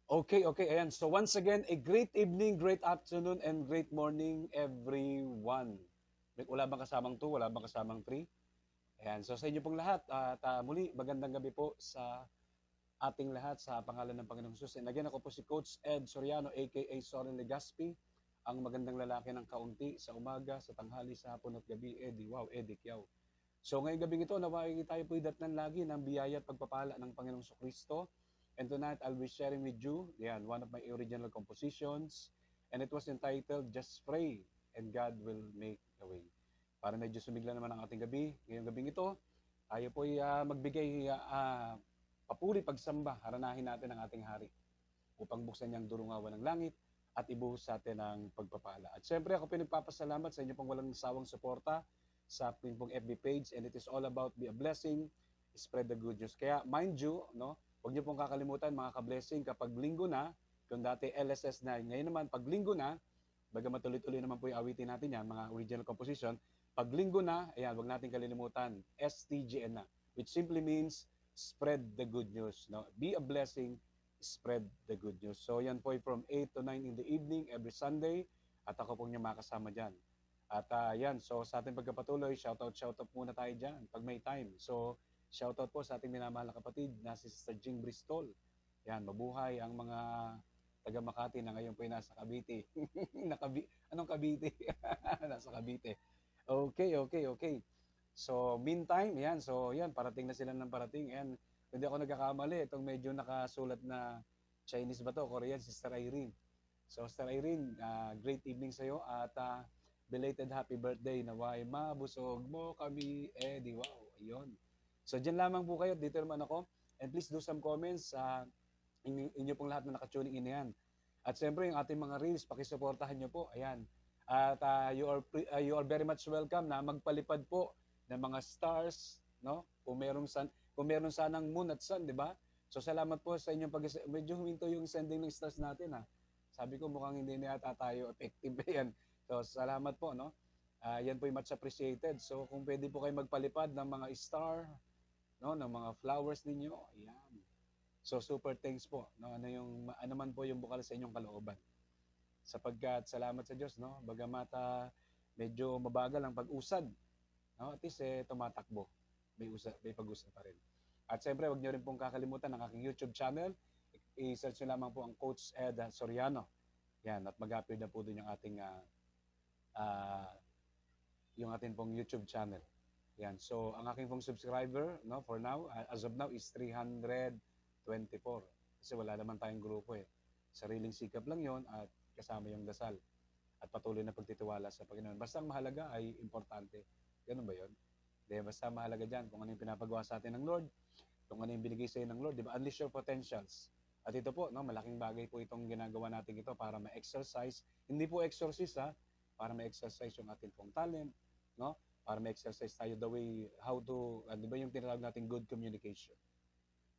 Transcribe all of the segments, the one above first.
Okay, okay, ayan. So once again, a great evening, great afternoon, and great morning, everyone. Wala bang kasamang 2, wala bang kasamang 3? Ayan, so sa inyo pong lahat, at muli, magandang gabi po sa ating lahat sa pangalan ng Panginoong Jesus. And again, ako po si Coach Ed Soriano, aka Soren Legaspi, ang magandang lalaki ng kaunti sa umaga, sa tanghali, sa hapon at gabi. Eddie, wow, Eddie Kiyaw. So ngayong gabi ito, nawagi tayo po idatnan lagi ng biyaya at pagpapala ng Panginoong Kristo. And tonight, I'll be sharing with you, one of my original compositions. And it was entitled, Just Pray, and God Will Make a Way. Para medyo sumigla naman ang ating gabi. Ngayong gabing ito, tayo po magbigay papuri, pagsamba, haranahin natin ang ating hari upang buksan niyang durungawan ng langit at ibuhos sa atin ang pagpapala. At syempre ako pinagpapasalamat sa inyo pong walang sawang suporta sa aking pong FB page, and it is all about be a blessing, spread the good news. Kaya mind you, no, huwag niyo pong kakalimutan mga ka-blessing, kapag linggo na, kung dati LSS na, ngayon naman pag linggo na, bagamat tuloy-tuloy naman po yung awitin natin yan, mga original composition, pag linggo na, ayan, huwag natin kalimutan, STGN na, which simply means spread the good news. No? Be a blessing, spread the good news. So yan po ay from 8 to 9 in the evening every Sunday, at ako po niyo makasama dyan. At yan, so sa ating pagkapatuloy, shoutout muna tayo dyan pag may time. So shoutout po sa ating minamahal na kapatid na si Sister Jing Bristol. Yan, mabuhay ang mga taga Makati na ngayon po ay nasa Cavite. Anong Cavite? Nasa Cavite. Okay, okay, okay. So meantime, yan, so yan, parating na sila ng parating. Yan, hindi ako nagkakamali, itong medyo nakasulat na Chinese ba to, Korean, Sister Irene. So Sister Irene, great evening sa iyo at belated happy birthday. Naway mabusog mo kami. Di wow, ayun. So dyan lamang po kayo, dito naman ako. And please do some comments sa inyo pong lahat na nakatuning in yan. At siyempre yung ating mga reels, pakisuportahan nyo po. Ayan. At you are very much welcome na magpalipad po ng mga stars, no? Kung meron sanang moon at sun, di ba? So salamat po sa inyong medyo huminto yung sending ng stars natin ha. Sabi ko mukhang hindi na yata tayo effective yan. So salamat po, no? Yan po yung much appreciated. So kung pwede po kayo magpalipad ng mga star, no, ng mga flowers ninyo, ayan. So super thanks po, no? Ano man po yung bukal sa inyong kalooban. Sapagkat salamat sa Diyos, no? Bagamat medyo mabagal ang pag-usad, no? At least tumatakbo. May pag-usad pa rin. At siyempre, huwag niyo rin pong kakalimutan ang aking YouTube channel. I-search niyo lamang po ang Coach Ed Soriano. Yan, at mag-appear na po doon uh, yung ating pong YouTube channel. Yan. So, ang aking pong subscriber, no, for now, as of now, is 324. Kasi wala naman tayong grupo eh. Sariling sikap lang yon at kasama yung dasal. At patuloy na pagtitiwala sa Panginoon. Basta ang mahalaga ay importante. Ganun ba yun? Basta mahalaga dyan kung ano yung pinapagawa sa atin ng Lord, kung ano yung binigay sa ng Lord, di ba? Unleash your potentials. At ito po, no, malaking bagay po itong ginagawa natin ito para ma-exercise. Hindi po exercise para ma-exercise yung ating pong talent, no? Para ma-exercise tayo the way how to, di ba yung tinatawag natin good communication.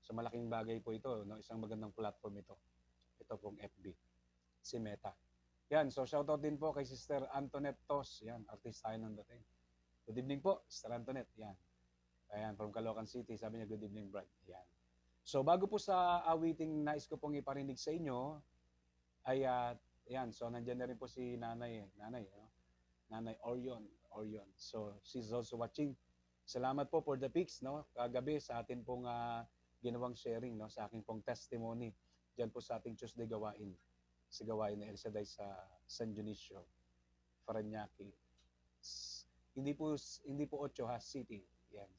So malaking bagay po ito, no? Isang magandang platform ito. Ito pong FB, si Meta. Yan, so shoutout din po kay Sister Antoinette Tos. Yan, artist tayo ng dating. Good evening po, Sister Antoinette. Yan. Ayan, from Caloocan City. Sabi niya, good evening, Brad. Yan. So bago po sa awiting nais ko pong iparinig sa inyo, ay yan, so nandiyan na rin po si Nanay, no? Nanay Orion. So she's also watching. Salamat po for the pics, no? Kagabi sa atin pong ginawang sharing, no? Sa aking pong testimony diyan po sa ating Tuesday gawain. Sa gawain na El Shaddai sa San Dionisio, Parañaque. Hindi po 8 ha, city. Yan.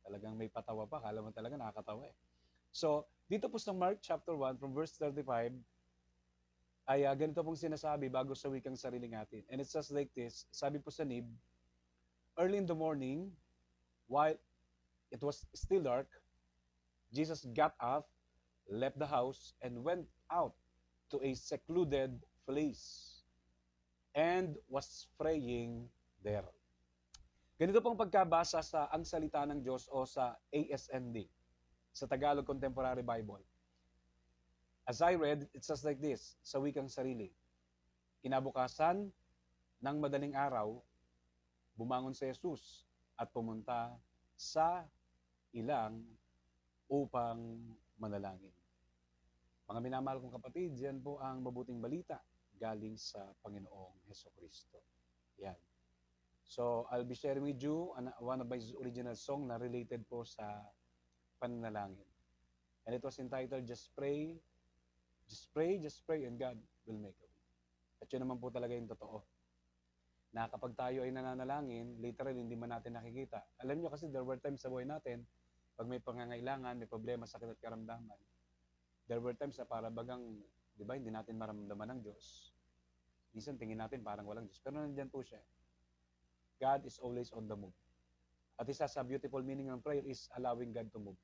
Talagang may patawa pa, kala mo talaga nakakatawa eh. So, dito po sa Mark chapter 1 from verse 35 ay ganito pong sinasabi bago sa wikang sarili natin. And it says like this, sabi po sa nib, early in the morning, while it was still dark, Jesus got up, left the house, and went out to a secluded place and was praying there. Ganito pong pagkabasa sa Ang Salita ng Diyos o sa ASND, sa Tagalog Contemporary Bible. As I read, it says like this, sa wikang sarili. Kinabukasan ng madaling araw, bumangon si Jesus at pumunta sa ilang upang manalangin. Mga minamahal kong kapatid, yan po ang mabuting balita galing sa Panginoong Hesukristo. Yan. So, I'll be sharing with you one of my original song na related po sa pananalangin. And it was entitled, Just Pray, Just Pray, Just Pray, and God will make a way. At yun naman po talaga yung totoo. Na kapag tayo ay nananalangin, literally hindi man natin nakikita. Alam nyo kasi there were times sa buhay natin, pag may pangangailangan, may problema, sakit at karamdaman, there were times na para bagang, di ba, hindi natin maramdaman ng Diyos. Minsan tingin natin parang walang Diyos. Pero nandiyan po siya. God is always on the move. At isa sa beautiful meaning ng prayer is allowing God to move.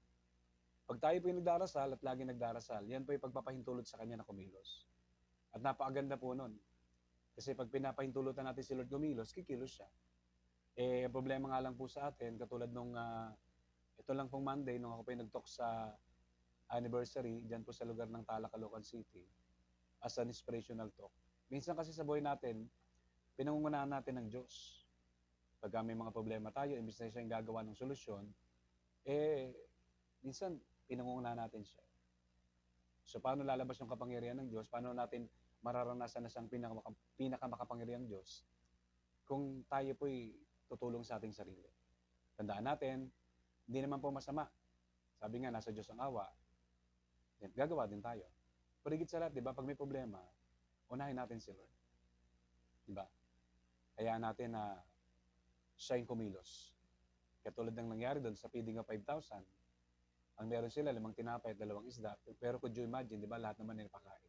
Pag tayo po yung nagdarasal at lagi nagdarasal, yan po yung pagpapahintulot sa Kanya na kumilos. At napakaganda po nun. Kasi pag pinapahintulutan natin si Lord kumilos, kikilos siya. Eh, ang problema nga lang po sa atin, katulad nung, ito lang pong Monday, nung ako po yung nag-talk sa anniversary, dyan po sa lugar ng Tala, Caloocan City, as an inspirational talk. Minsan kasi sa buhay natin, pinangungunahan natin ng Diyos. Pag may mga problema tayo, imbis na siya yung gagawa ng solusyon, minsan pinangungunahan natin siya. So paano lalabas yung kapangyarihan ng Diyos? Paano natin mararanasan na siyang pinakamakapangyarihang Diyos kung tayo po'y tutulong sa ating sarili? Tandaan natin, hindi naman po masama. Sabi nga, nasa Diyos ang awa. Gagawa din tayo. Pero higit sa lahat, di ba, pag may problema, unahin natin si Lord. Di ba? Hayaan natin na siya yung kumilos. Katulad ng nangyari doon sa feeding of 5,000, ang meron sila, 5 tinapay at 2 isda. Pero could you imagine, di ba, lahat naman nilapakain.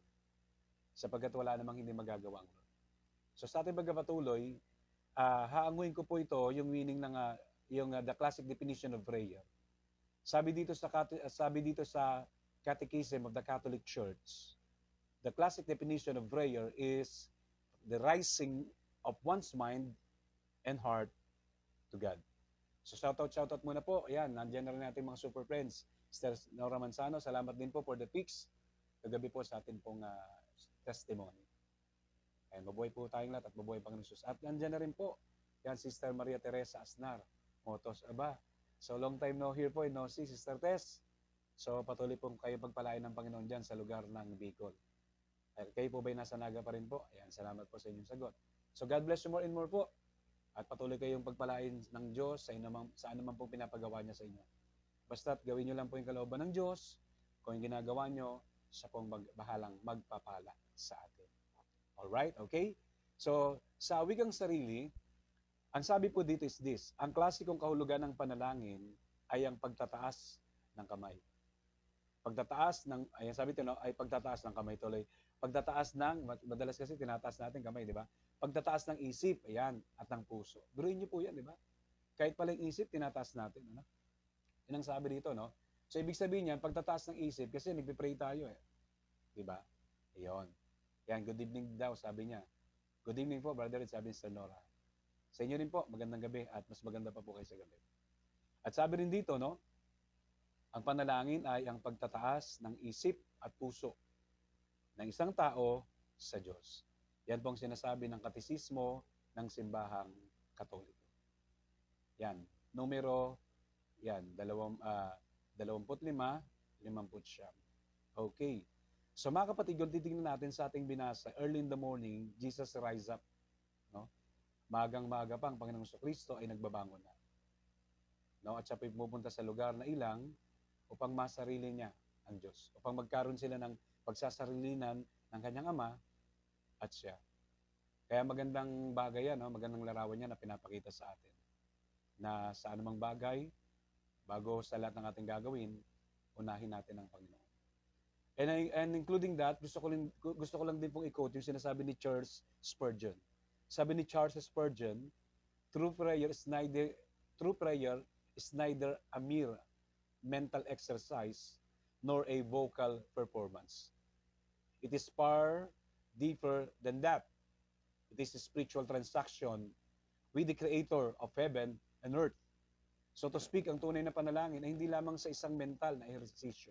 Sapagkat wala namang hindi magagawa ang Lord. So sa ating pagkapatuloy, haanguin ko po ito, yung meaning ng, the classic definition of prayer. Sabi dito sa Catechism of the Catholic Church, the classic definition of prayer is the rising of one's mind and heart to God. So shoutout muna po. Ayan, nandiyan na rin natin mga super friends. Sister Nora Manzano, salamat din po for the pics. Kagabi po sa atin pong testimony. Ayan, mabuhay po tayong lahat at mabuhay Panginoon Jesus. At nandiyan na rin po, yan, Sister Maria Teresa Asnar. Motos, aba. So long time no hear po, no see, Sister Tess. So patuloy po kayo pagpalain ng Panginoon dyan sa lugar ng Bicol. Kayo po ba'y nasa Naga pa rin po? Ayan, salamat po sa inyong sagot. So God bless you more and more po. At patuloy kayong pagpalain ng Diyos sa anumang pong pinapagawa niya sa inyo. Basta't gawin nyo lang po yung kalooban ng Diyos. Kung yung ginagawa nyo, siya pong bahalang magpapala sa atin. Alright? Okay? So, sa wikang sarili, ang sabi po dito is this: ang klasikong kahulugan ng panalangin ay ang pagtataas ng kamay. Ayan sabi ito, no, ay pagtataas ng kamay tuloy. Pagtataas ng, madalas kasi tinataas natin kamay, di ba? Pagtataas ng isip, ayan, at ng puso. Biruin niyo po yan, di ba? Kahit pala yung isip, tinataas natin. Ano? Yan ang sabi dito, no? So, ibig sabihin yan, pagtataas ng isip, kasi nagpipray tayo, eh. Di ba? Iyon. Yan, good evening daw, sabi niya. Good evening po, brother, sabi ni Sister Nora. Sa inyo rin po, magandang gabi, at mas maganda pa po kayo sa gabi. At sabi rin dito, no? Ang panalangin ay ang pagtataas ng isip at puso ng isang tao sa Diyos. Yan po ang sinasabi ng katisismo ng simbahang Katoliko. Yan, numero, yan, 25, 59. Okay. So mga kapatid, yung titignan natin sa ating binasa, early in the morning, Jesus rise up. No? Magang-maga pa, ang Panginoong Kristo ay nagbabangon na. No? At siya pupunta sa lugar na ilang upang masarili niya ang Diyos. Upang magkaroon sila ng pagsasarilinan ng kanyang ama at siya. Kaya magandang bagay yan, no? Magandang larawan niya na pinapakita sa atin. Na sa anumang bagay, bago sa lahat ng ating gagawin, unahin natin ang Panginoon. And including that, gusto ko lang din pong i-quote yung sinasabi ni Charles Spurgeon. Sabi ni Charles Spurgeon, true prayer is neither a mere mental exercise nor a vocal performance. It is far deeper than that. It is a spiritual transaction with the Creator of heaven and earth. So to speak, ang tunay na panalangin ay hindi lamang sa isang mental na ehersisyo.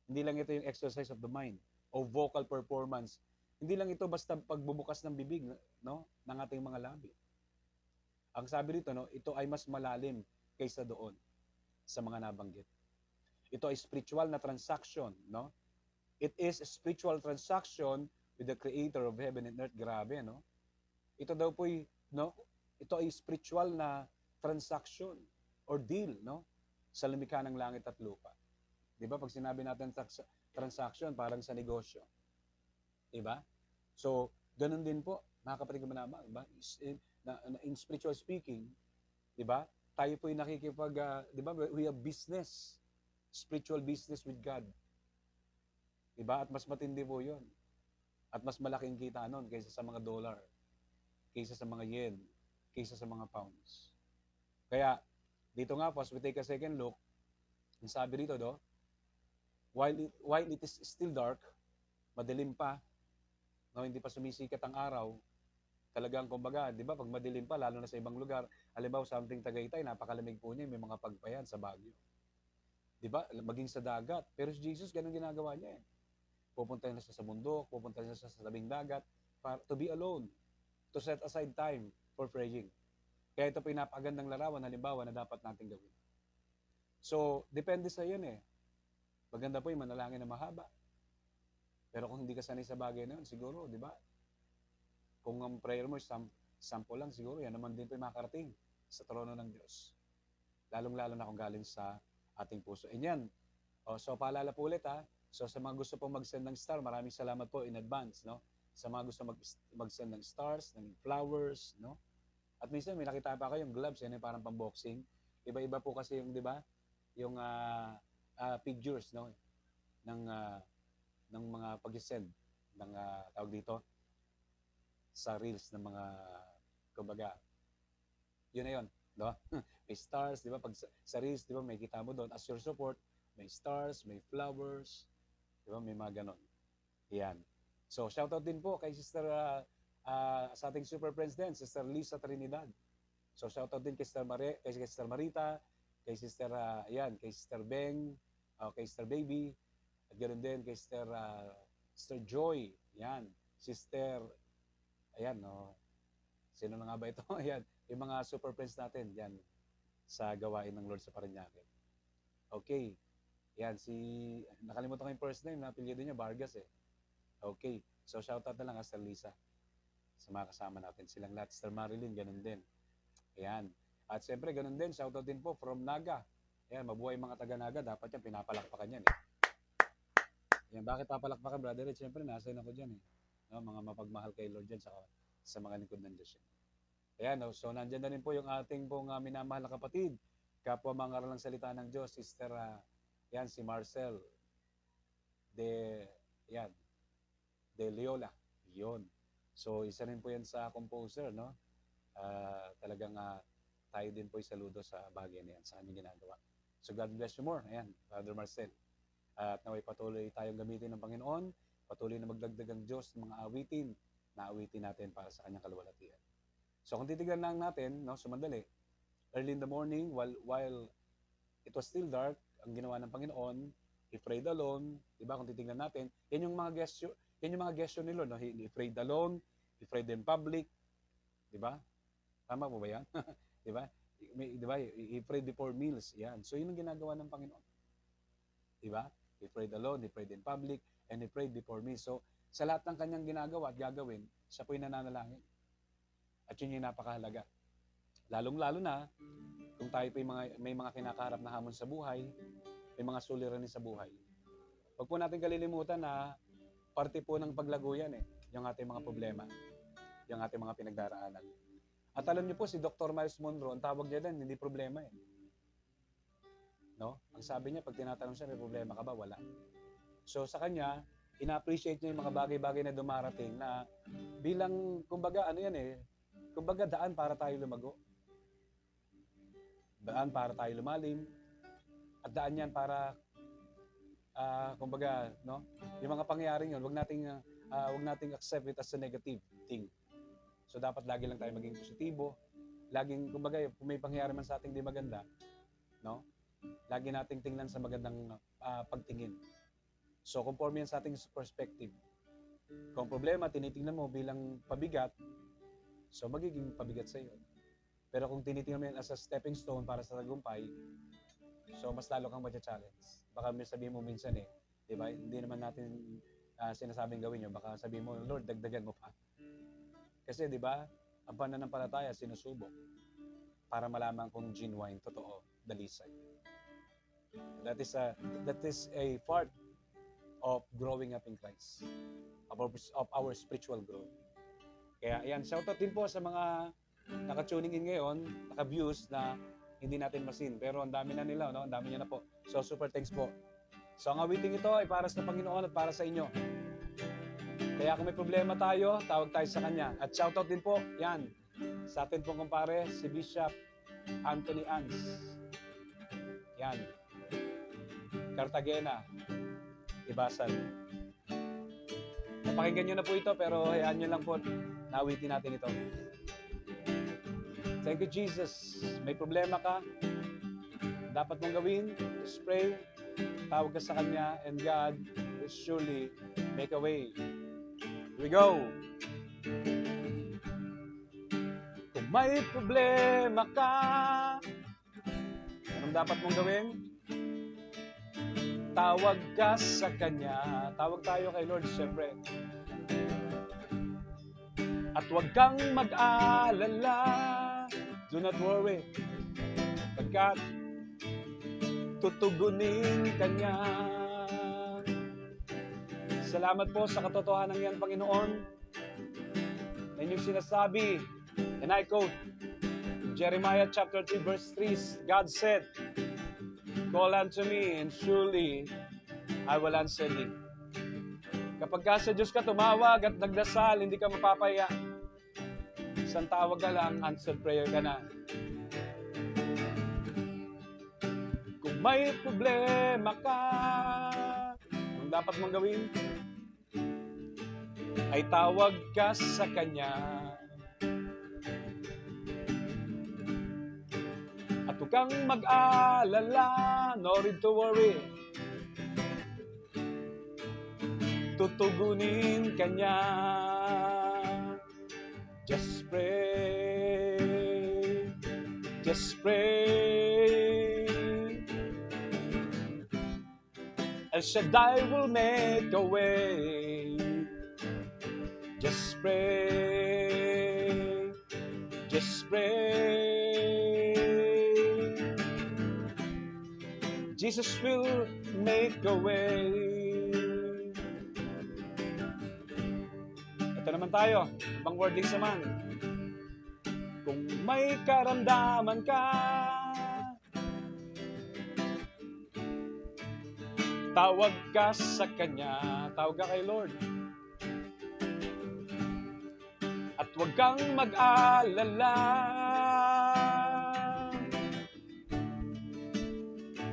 Hindi lang ito yung exercise of the mind o vocal performance. Hindi lang ito basta pagbubukas ng bibig, no, ng ating mga labi. Ang sabi rito, no, ito ay mas malalim kaysa doon sa mga nabanggit. Ito ay spiritual na transaction, no? It is a spiritual transaction with the creator of heaven and earth. Grabe, no? Ito daw po no? Ito ay spiritual na transaction or deal, no? Sa lumikha ng langit at lupa. 'Di ba? Pag sinabi natin transaction, parang sa negosyo. 'Di ba? So, ganun din po, mga kapatid ko manama, 'di ba? In spiritual speaking, 'di ba? Tayo po ay nakikipag, 'di ba? We have business, spiritual business with God. 'Di ba? At mas matindi po 'yon. At mas malaking kita noon kaysa sa mga dollar, kaysa sa mga yen, kaysa sa mga pounds. Kaya, dito nga po, as we take a second look, ang sabi rito, while it is still dark, madilim pa, no, hindi pa sumisikat ang araw, talagang kumbaga, di ba, pag madilim pa, lalo na sa ibang lugar, halimbawa sa amting Tagaytay, napakalamig po niya, may mga pagpayan sa Baguio. Di ba, maging sa dagat. Pero si Jesus, ganun ginagawa niya eh. Pupunta na siya sa bundok, pupunta na siya sa tabing dagat, para to be alone, to set aside time for praying. Kaya ito po yung napakagandang larawan, halimbawa, na dapat natin gawin. So, depende sa yan eh. Maganda po yung manalangin na mahaba. Pero kung hindi ka sanay sa bagay na yun, siguro, di ba? Kung ang prayer mo, sample lang, siguro, yan naman din po yung makarating sa trono ng Diyos. Lalong-lalo na kung galing sa ating puso. And yan. So, paalala po ulit ha. So, sa mga gusto pong mag-send ng star, maraming salamat po in advance, no? Sa mga gusto mag-send ng stars, ng flowers, no? At minsan may nakita pa kayong gloves, yan yung parang pang-boxing. Iba-iba po kasi yung, di ba? Yung figures, no? Ng mga pag-send ng tawag dito sa reels ng mga kumbaga. Yun na yun, no? May stars, di ba? Pag sa reels, di ba, may kita mo doon as your support, may stars, may flowers, di ba? May mga ganon. Yan. So, shoutout din po kay Sister sa ating super friends din, Sister Lisa Trinidad. So, shoutout din kay Sister Marita, kay Sister, kay Sister Beng, kay Sister Baby, at ganoon din kay Sister Joy, yan, Sister, ayan, no, sino na nga ba ito? Ayan, yung mga super friends natin, yan, sa gawain ng Lord sa Parañaque. Okay, yan, nakalimutan ko yung first name, napilido niya, Vargas eh. Okay, so shoutout na lang, Sister Lisa, sa mga kasama natin. Silang lahat, Sister Marilyn, ganun din. Ayan. At siyempre, ganun din, shoutout din po from Naga. Ayan, mabuhay mga taga-Naga, dapat yan, pinapalakpakan yan eh. Ayan, bakit papalakpakan, Brother Ed? Siyempre, nasa ako dyan eh. No, mga mapagmahal kay Lord dyan sa mga lingkod ng Diyos. Ayan, no, so nandyan na rin po yung ating pong minamahal na kapatid, kapwa mga ngaral ng salita ng Diyos, Sister, yan, si Marcel de Leola. Yun. So, isa rin po yan sa composer, no? Talagang tayo din po isaludo sa bagay na yan, sa kanyang ginagawa. So, God bless you more. Ayan, Brother Marcel. At naway patuloy tayong gamitin ng Panginoon, patuloy na magdagdag ang Diyos ng mga awitin na awitin natin para sa kanyang kaluwalhatian. So, kung titignan lang natin, no, sumandali, early in the morning, while it was still dark, ang ginawa ng Panginoon, He prayed alone, di ba? Kung titignan natin, yan yung mga gesture ni Lord, no? He prayed alone, He prayed in public, di ba? Tama po ba yan? Di ba? Di ba? He prayed before meals, yan. So, yun ang ginagawa ng Panginoon. Di ba? He prayed alone, He prayed in public, and He prayed before meals. So, sa lahat ng kanyang ginagawa at gagawin, siya po yung nananalangin. At yun yung napakahalaga. Lalong-lalo na, kung tayo po may mga kinakaharap na hamon sa buhay, may mga suliranin sa buhay. Huwag po natin kalilimutan na parte po ng paglago yan eh, yung ating mga problema, yung ating mga pinagdaraanan. At alam niyo po, si Dr. Miles Monroe, ang tawag niya din, hindi problema eh. No? Ang sabi niya, pag tinatanong siya, may problema ka ba? Wala. So sa kanya, ina-appreciate niya yung mga bagay-bagay na dumarating na bilang, kumbaga, ano yan eh, kumbaga daan para tayo lumago. Daan para tayo lumalim. At daan yan para, kumbaga, no? Yung mga pangyayaring yun, wag nating accept it as a negative thing. So dapat lagi lang tayo maging positibo. Laging, kumbaga, kung may pangyayari man sa ating di maganda, no? Lagi nating tingnan sa magandang pagtingin. So conforme yan sa ating perspective. Kung problema, tinitingnan mo bilang pabigat, so magiging pabigat sa iyo. Pero kung tinitingnan mo yan as a stepping stone para sa tagumpay, so mas lalo kang ma-challenge. Baka may sabihin mo minsan eh, Diba? Hindi naman natin sinasabing gawin yun. Baka sabihin mo, Lord, dagdagan mo pa. Kasi, di ba, ang pananampalataya, sinusubok para malaman kung genuine, totoo, dalisay. That is a part of growing up in Christ, of our spiritual growth. Kaya, ayan, shoutout din po sa mga naka-tuning in ngayon, naka-views na hindi natin masin. Pero ang dami na nila, no? Ang dami niya na po. So, super thanks po. So, ang awiting ito ay para sa Panginoon at para sa inyo. Kaya kung may problema tayo, tawag tayo sa Kanya. At shoutout din po, yan, sa atin pong kumpare, si Bishop Anthony Ans. Yan. Cartagena. Ibasan. Napakinggan nyo na po ito, pero hayaan nyo lang po, nawitin natin ito. Thank you, Jesus. May problema ka, dapat mong gawin, just pray, tawag ka sa Kanya, and God will surely make a way. Here we go. Kung may problema ka, anong dapat mong gawin? Tawag ka sa Kanya. Tawag tayo kay Lord, siyempre. At huwag kang mag-alala. Do not worry. Pagkat tutugunin ka niya. Salamat po sa katotohanan yan, Panginoon. Na inyong sinasabi, and I quote, Jeremiah chapter 3 verse 3, God said, call unto me, and surely I will answer thee. Kapag ka sa Diyos ka tumawag at nagdasal, hindi ka mapapaya. Isang tawag ka lang, answered prayer ka na. Kung may problema ka, anong dapat mong gawin? Ay tawag ka sa Kanya. At huwag kang mag-alala, no need to worry. Tutugunin ka niya. Just pray, just pray. El Shaddai will make a way. Just pray, just pray. Jesus will make a way. Ito naman tayo, ibang wordings naman. Kung may karamdaman ka, tawag ka sa Kanya, tawag ka kay Lord. At huwag kang mag-alala,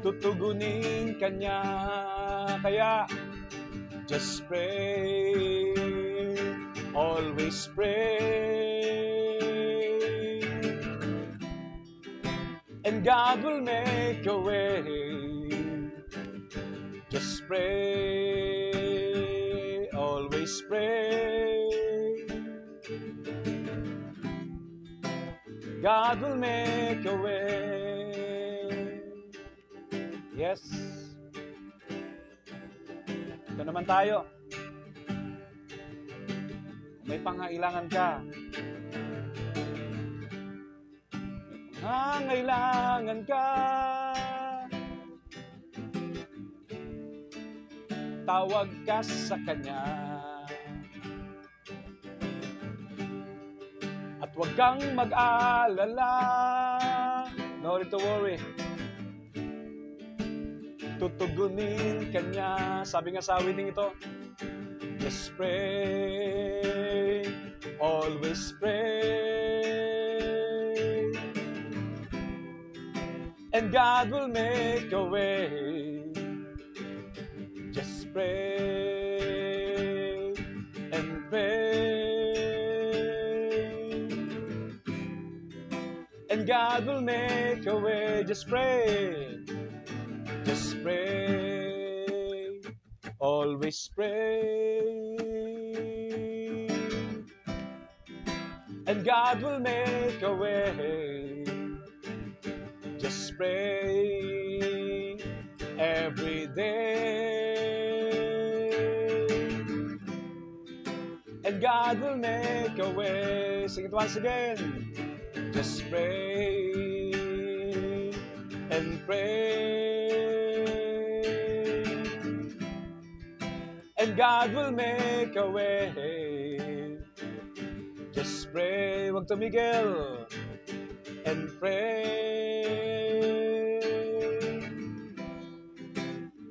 tutugunin ka niya. Kaya, just pray, always pray, and God will make a way. Just pray, always pray, God will make a way. Yes. Ito naman tayo. May pangailangan ka. May pangailangan ka. Tawag ka sa Kanya. At huwag kang mag-alala. No need to worry. Tutugunin ka niya. Sabi nga sa awiting ito, just pray, always pray, and God will make a way. Just pray and pray, and God will make a way. Just pray, just pray, always pray, and God will make a way. Just pray every day, and God will make a way. Sing it once again. Just pray and pray, and God will make a way. Just pray, wag tumigil, and pray,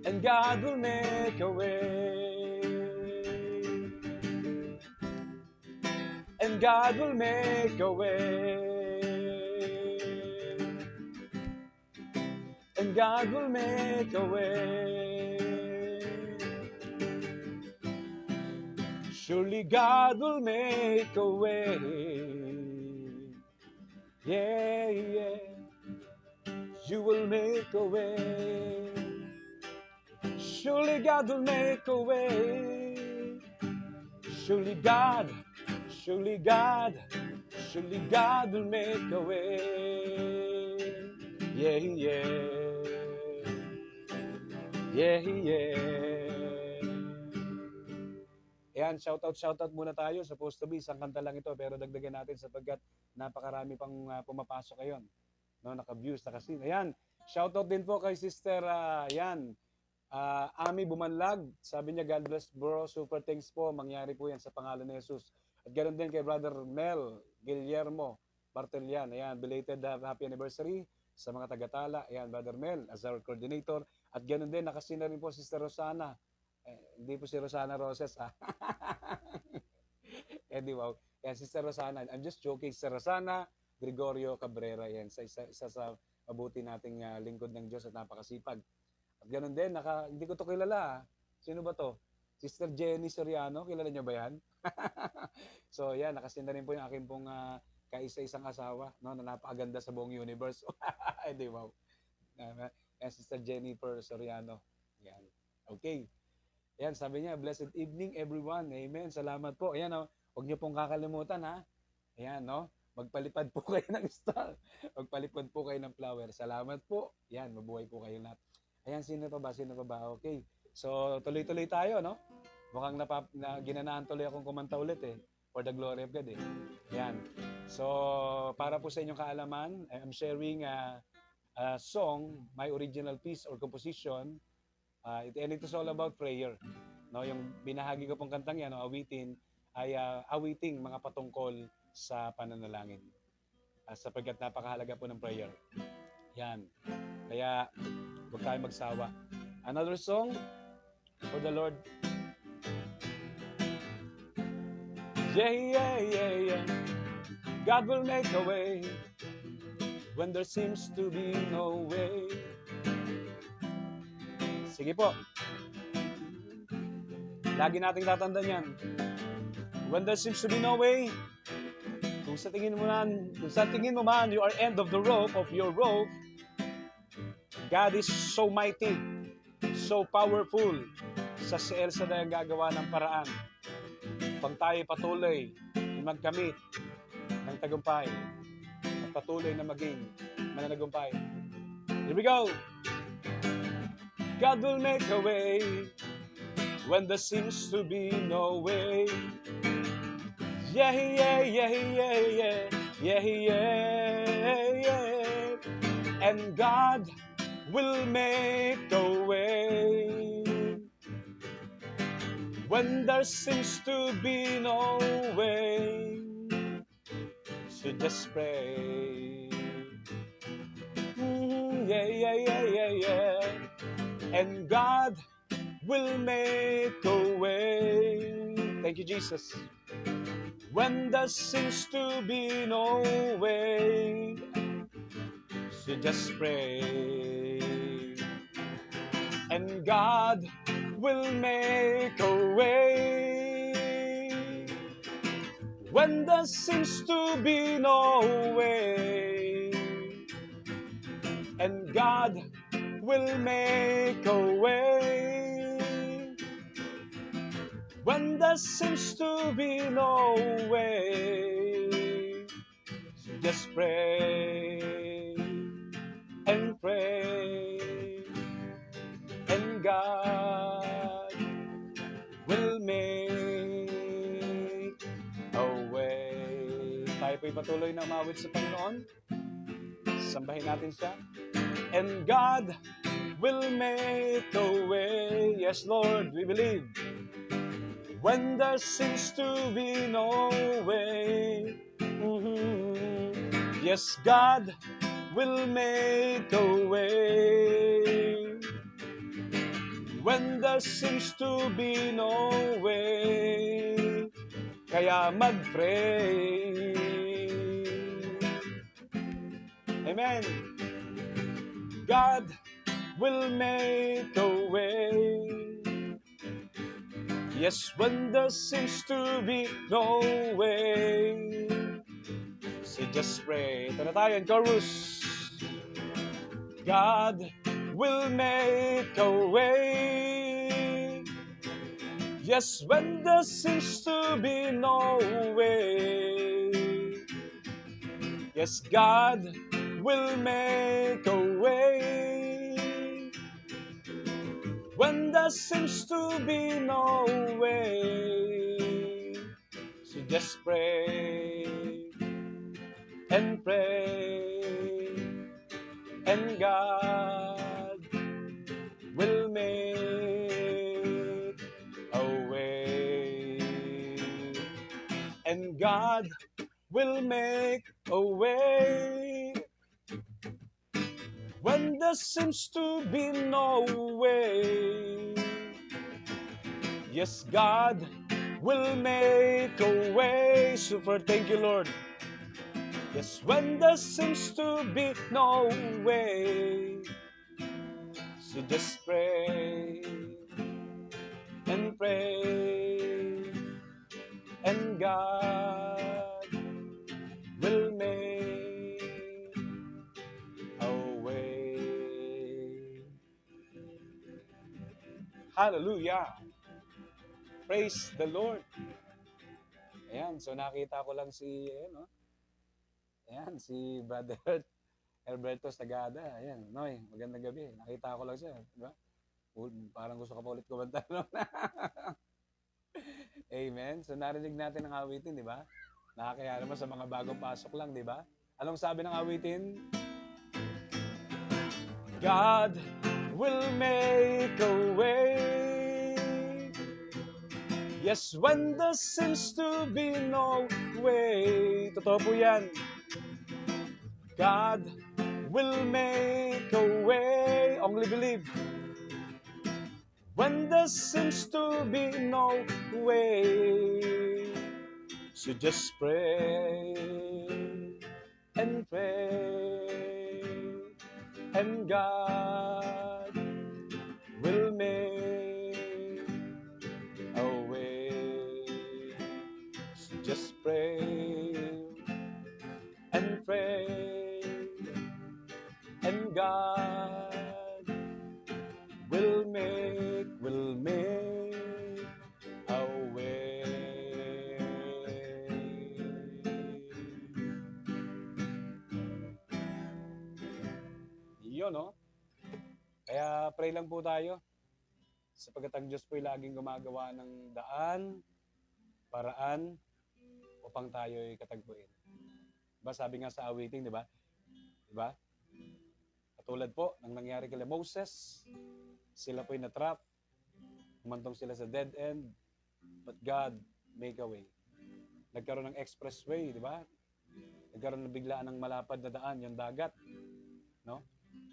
and God will make a way, and God will make a way, and God will make a way. Surely God will make a way. Yeah, yeah. You will make a way. Surely God will make a way. Surely God, surely God, surely God will make a way. Yeah, yeah. Yeah, yeah. Ayan, shoutout muna tayo. Supposed to be isang kanta lang ito, pero dagdagan natin sapagkat napakarami pang pumapasok ngayon. No, naka-views, naka-scene. Ayan, shoutout din po kay Sister, Ami Bumanlag. Sabi niya, God bless bro, super thanks po. Mangyari po yan sa pangalan ni Jesus. At ganoon din kay Brother Mel Guillermo Bartelian. Ayan, belated happy anniversary sa mga tagatala. Ayan, Brother Mel as our coordinator. At ganoon din, nakasina rin po Sister Rosana. Hindi po si Rosana Roses, ha? Di wow. Yan, Sister Rosana. I'm just joking. Sister Rosana Gregorio Cabrera. Yan, isa sa mabuti nating lingkod ng Diyos at napakasipag. At ganoon din, hindi ko to kilala. Sino ba to? Sister Jenny Soriano. Kilala niyo ba yan? So, yan. Nakasinda rin po yung aking pong kaisa-isang asawa, no, na napakaganda sa buong universe. Di wow. Sister Jennifer Soriano. Yan. Okay. Ayan, sabi niya, blessed evening everyone. Amen. Salamat po. Ayan, huwag niyo pong kakalimutan, ha. Ayan, no. Magpalipad po kayo ng star. Magpalipad po kayo ng flower. Salamat po. Ayan, mabuhay po kayo lahat. Ayan, sino pa ba? Okay. So, tuloy-tuloy tayo, no. Mukhang ginanahan tuloy akong kumanta ulit, for the glory of God, Ayan. So, para po sa inyong kaalaman, I'm sharing a song, my original piece or composition. And it is all about prayer. No, yung binahagi ko pong kantang yan, awitin, ay awiting mga patungkol sa pananalangin. Sapagkat napakahalaga po ng prayer. Yan. Kaya, huwag tayo magsawa. Another song for the Lord. Yeah, yeah, yeah, yeah. God will make a way when there seems to be no way. Sige po. Lagi nating tatandaan yan. When there seems to be no way, kung sa tingin mo man, you are end of the rope, of your rope, God is so mighty, so powerful, sa si El Shaddai ang gagawa ng paraan. Pag tayo patuloy magkamit ng tagumpay, at patuloy na maging mananagumpay. Here we go! God will make a way when there seems to be no way. Yeah, yeah, yeah, yeah, yeah, yeah, yeah, yeah. And God will make a way when there seems to be no way. So just pray. Yeah, yeah, yeah, yeah, yeah. And God will make a way. Thank you, Jesus. When there seems to be no way, so just pray. And God will make a way. When there seems to be no way, and God will make a way. When there seems to be no way, so just pray and pray, and God will make po'y patuloy na umawit sa Panginoon. Sambahin natin siya. And God will make a way. Yes, Lord, we believe. When there seems to be no way. Yes, God will make a way. When there seems to be no way. Kaya mag-pray. Amen. God will make a way. Yes, when there seems to be no way. So just pray. Ito na tayo in chorus. God will make a way. Yes, when there seems to be no way. Yes, God will make a way. When there seems to be no way. So just pray and pray, and God will make a way. And God will make a way. When there seems to be no way. Yes, God will make a way. Super, thank you, Lord. Yes, when there seems to be no way. So just pray and pray, and God will make a way. Hallelujah! Praise the Lord! Ayan, so nakita ko lang si, ayan, si Brother Alberto Sagada. Ayan, Noy, magandang gabi. Nakita ko lang siya, di ba? Parang gusto ka pa ulit kumanta. Amen. So narinig natin ang awitin, di ba? Nakakaya naman sa mga bagong pasok lang, di ba? Anong sabi ng awitin? God will make a way. Yes, when there seems to be no way. Totoo po yan. God will make a way. Only believe. When there seems to be no way. So just pray and pray, and God will make a way. So just pray and pray, and God will make a way. Yun, no? Kaya pray lang po tayo. Sapagkat ang Diyos po'y laging gumagawa ng daan, paraan, upang tayo'y katagpuin. Diba? Sabi nga sa awiting, di ba? Diba? Katulad po ng nangyari kay Moses, sila po'y natrap, humantong sila sa dead end, but God make a way. Nagkaroon ng expressway, di ba? Nagkaroon ng biglaan ng malapad na daan, yung dagat. No?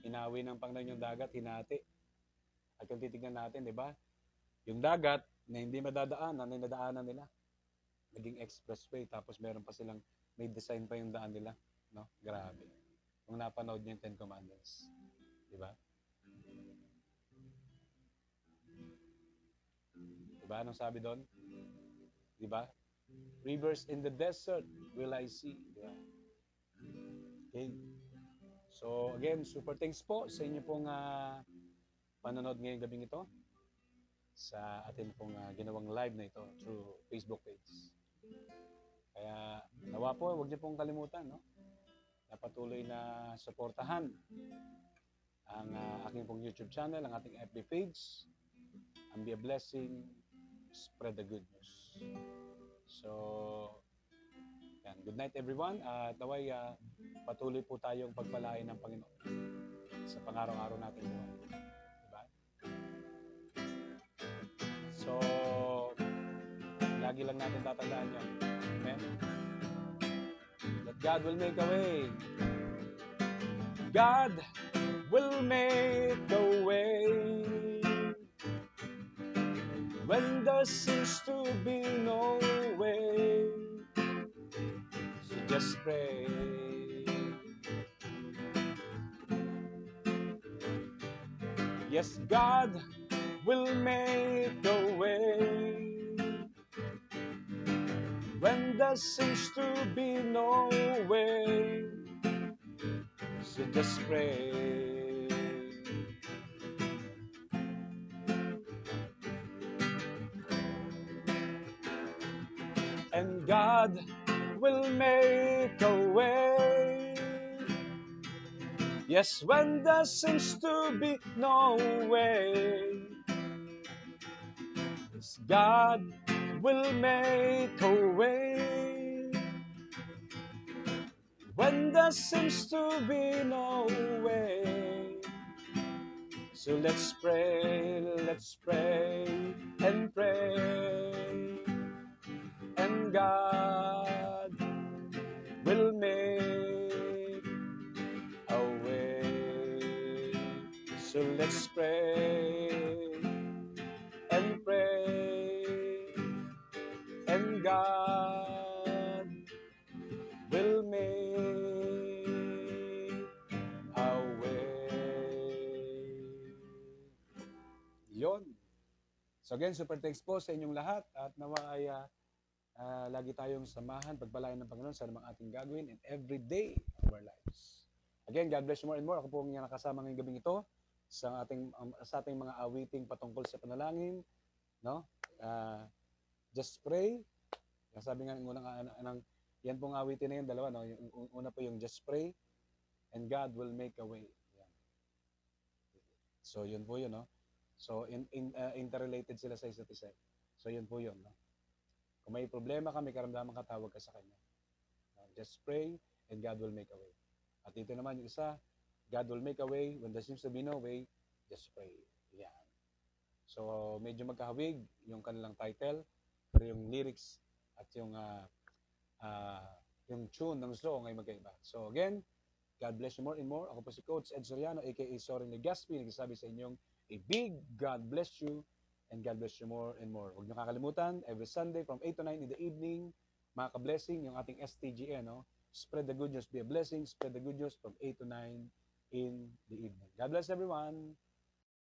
Inawi ng Panginoon yung dagat, hinati. At kung titignan natin, di ba? Yung dagat na hindi madadaanan, na nadaanan nila. Naging expressway, tapos meron pa silang, may design pa yung daan nila. No? Grabe. Kung napanood niyo yung Ten Commandments. Di ba? Di ba? Anong sabi doon? Di ba? Rivers in the desert will I see. Di ba? Okay. So, again, super thanks po sa inyo pong panonood ngayong gabing ito sa atin pong ginawang live na ito through Facebook page. Kaya, nawa po, huwag niyo pong kalimutan, no? Na patuloy na suportahan ang aking pong YouTube channel, ang ating FB page, and be a blessing, spread the good news. So, yan. Yan. Good night everyone. At naway patuloy po tayong pagpalain ng Panginoon sa pang-araw-araw nating buhay. Diba? So, lagi lang natin tatandaan yan. Amen? That God will make a way. God will make a way when there seems to be no way. So just pray. Yes, God will make a way when there seems to be no way. So just pray. And God will make a way. Yes, when there seems to be no way. Yes, God will make a way. When there seems to be no way. So let's pray and pray. And God will make a way. So let's pray and pray. And God will make a way. Yon. So again, super thanks po sa inyong lahat at nawa ay lagi tayong samahan, pagpalain ng Panginoon sa namang ating gagawin in every day of our lives. Again, God bless you more and more. Ako po ang inyong nakasama ngayong gabing ito sa ating mga awiting patungkol sa panalangin. No? Just pray. Sabi nga ng unang yan pong awitin na yun, dalawa. No? Yung una po yung just pray and God will make a way. Yan. So yun po yun. No? So interrelated sila sa isa't isa. So yun po yun. No? Kung may problema ka, may karamdaman ka, tawag ka sa Kanya. Just pray and God will make a way. At ito naman yung isa, God will make a way when there seems to be no way, just pray. Yan. So medyo magkahawig yung kanilang title, pero yung lyrics at yung tune ng song ay magkaiba. So again, God bless you more and more. Ako po si Coach Ed Soriano, aka Sorin Legaspi, nagsasabi sa inyong a big God bless you. And God bless you more and more. Huwag niyo kakalimutan, every Sunday from 8 to 9 in the evening, mga ka-blessing, yung ating STGN, no? Spread the good news, be a blessing, spread the good news from 8 to 9 in the evening. God bless everyone.